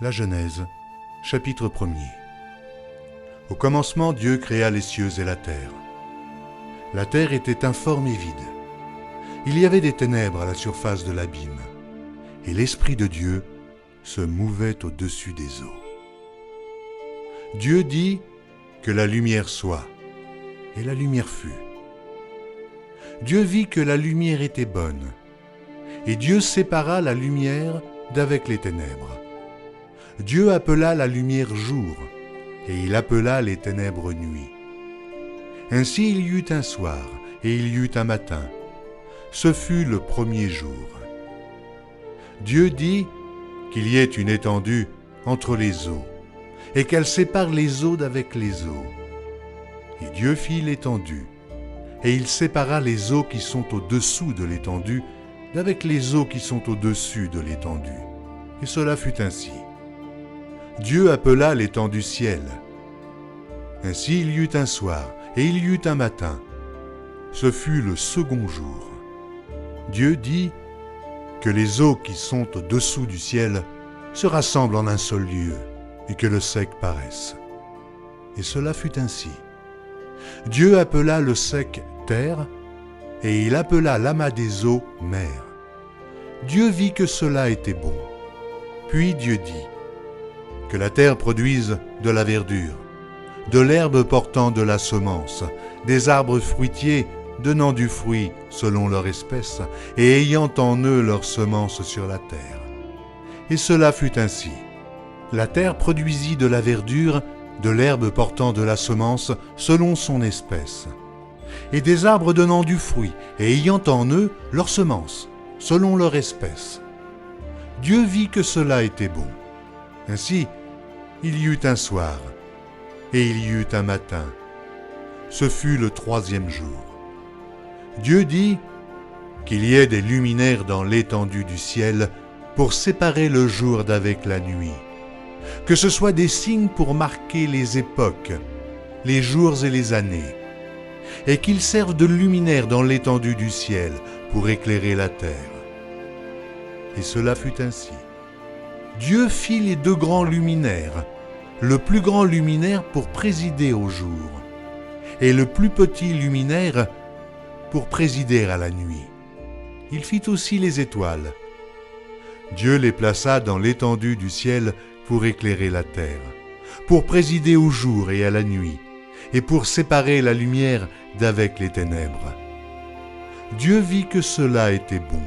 La Genèse, chapitre 1er. Au commencement, Dieu créa les cieux et la terre. La terre était informe et vide. Il y avait des ténèbres à la surface de l'abîme, et l'Esprit de Dieu se mouvait au-dessus des eaux. Dieu dit que la lumière soit, et la lumière fut. Dieu vit que la lumière était bonne, et Dieu sépara la lumière d'avec les ténèbres. Dieu appela la lumière jour, et il appela les ténèbres nuit. Ainsi il y eut un soir, et il y eut un matin. Ce fut le premier jour. Dieu dit qu'il y ait une étendue entre les eaux, et qu'elle sépare les eaux d'avec les eaux. Et Dieu fit l'étendue, et il sépara les eaux qui sont au-dessous de l'étendue d'avec les eaux qui sont au-dessus de l'étendue. Et cela fut ainsi. Dieu appela l'étendue ciel. Ainsi il y eut un soir, et il y eut un matin. Ce fut le second jour. Dieu dit que les eaux qui sont au-dessous du ciel se rassemblent en un seul lieu, et que le sec paraisse. Et cela fut ainsi. Dieu appela le sec terre, et il appela l'amas des eaux mer. Dieu vit que cela était bon. Puis Dieu dit que la terre produise de la verdure, de l'herbe portant de la semence, des arbres fruitiers donnant du fruit selon leur espèce, et ayant en eux leur semence sur la terre. Et cela fut ainsi. La terre produisit de la verdure, de l'herbe portant de la semence selon son espèce, et des arbres donnant du fruit, et ayant en eux leur semence, selon leur espèce. Dieu vit que cela était bon. Ainsi, il y eut un soir, et il y eut un matin. Ce fut le troisième jour. Dieu dit qu'il y ait des luminaires dans l'étendue du ciel pour séparer le jour d'avec la nuit, que ce soit des signes pour marquer les époques, les jours et les années, et qu'ils servent de luminaires dans l'étendue du ciel pour éclairer la terre. Et cela fut ainsi. Dieu fit les deux grands luminaires, le plus grand luminaire pour présider au jour, et le plus petit luminaire pour présider à la nuit. Il fit aussi les étoiles. Dieu les plaça dans l'étendue du ciel pour éclairer la terre, pour présider au jour et à la nuit, et pour séparer la lumière d'avec les ténèbres. Dieu vit que cela était bon.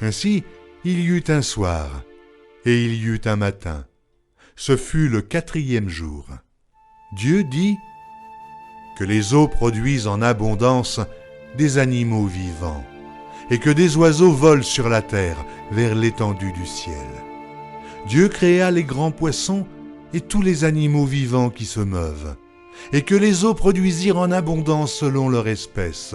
Ainsi, il y eut un soir, et il y eut un matin. Ce fut le quatrième jour. Dieu dit que les eaux produisent en abondance des animaux vivants, et que des oiseaux volent sur la terre vers l'étendue du ciel. Dieu créa les grands poissons et tous les animaux vivants qui se meuvent, et que les eaux produisirent en abondance selon leur espèce.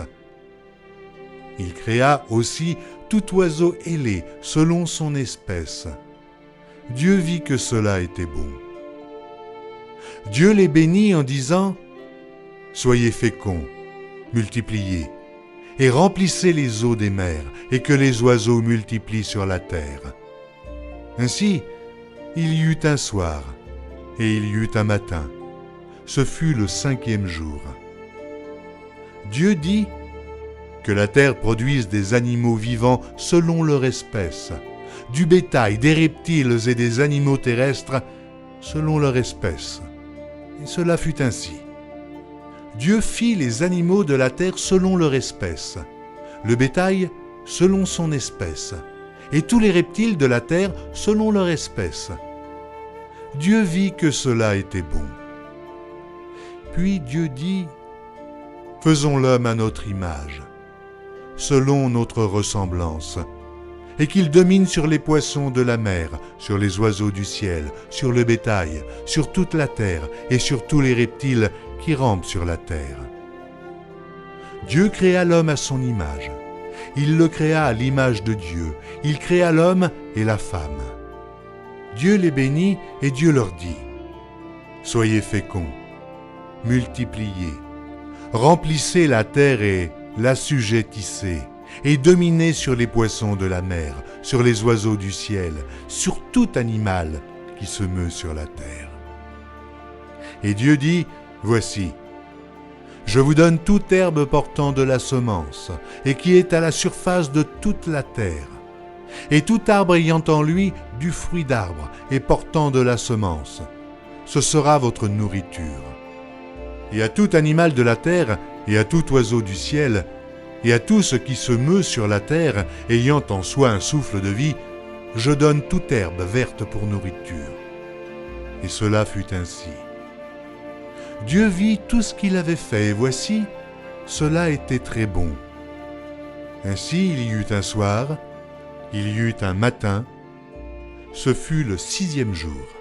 Il créa aussi tout oiseau ailé selon son espèce. Dieu vit que cela était bon. Dieu les bénit en disant « Soyez féconds, multipliez, et remplissez les eaux des mers, et que les oiseaux multiplient sur la terre. » Ainsi, il y eut un soir, et il y eut un matin. Ce fut le cinquième jour. Dieu dit que la terre produise des animaux vivants selon leur espèce, du bétail, des reptiles et des animaux terrestres selon leur espèce. Et cela fut ainsi. Dieu fit les animaux de la terre selon leur espèce, le bétail selon son espèce, et tous les reptiles de la terre selon leur espèce. Dieu vit que cela était bon. Puis Dieu dit « Faisons l'homme à notre image, selon notre ressemblance, et qu'il domine sur les poissons de la mer, sur les oiseaux du ciel, sur le bétail, sur toute la terre et sur tous les reptiles qui rampent sur la terre. » Dieu créa l'homme à son image. Il le créa à l'image de Dieu. Il créa l'homme et la femme. Dieu les bénit et Dieu leur dit « Soyez féconds, multipliez, remplissez la terre et l'assujettissez, et dominez sur les poissons de la mer, sur les oiseaux du ciel, sur tout animal qui se meut sur la terre. Et Dieu dit, voici, je vous donne toute herbe portant de la semence, et qui est à la surface de toute la terre, et tout arbre ayant en lui du fruit d'arbre, et portant de la semence. Ce sera votre nourriture. Et à tout animal de la terre, et à tout oiseau du ciel, et à tout ce qui se meut sur la terre, ayant en soi un souffle de vie, je donne toute herbe verte pour nourriture. Et cela fut ainsi. Dieu vit tout ce qu'il avait fait, et voici, cela était très bon. Ainsi il y eut un soir, il y eut un matin, ce fut le 6e jour.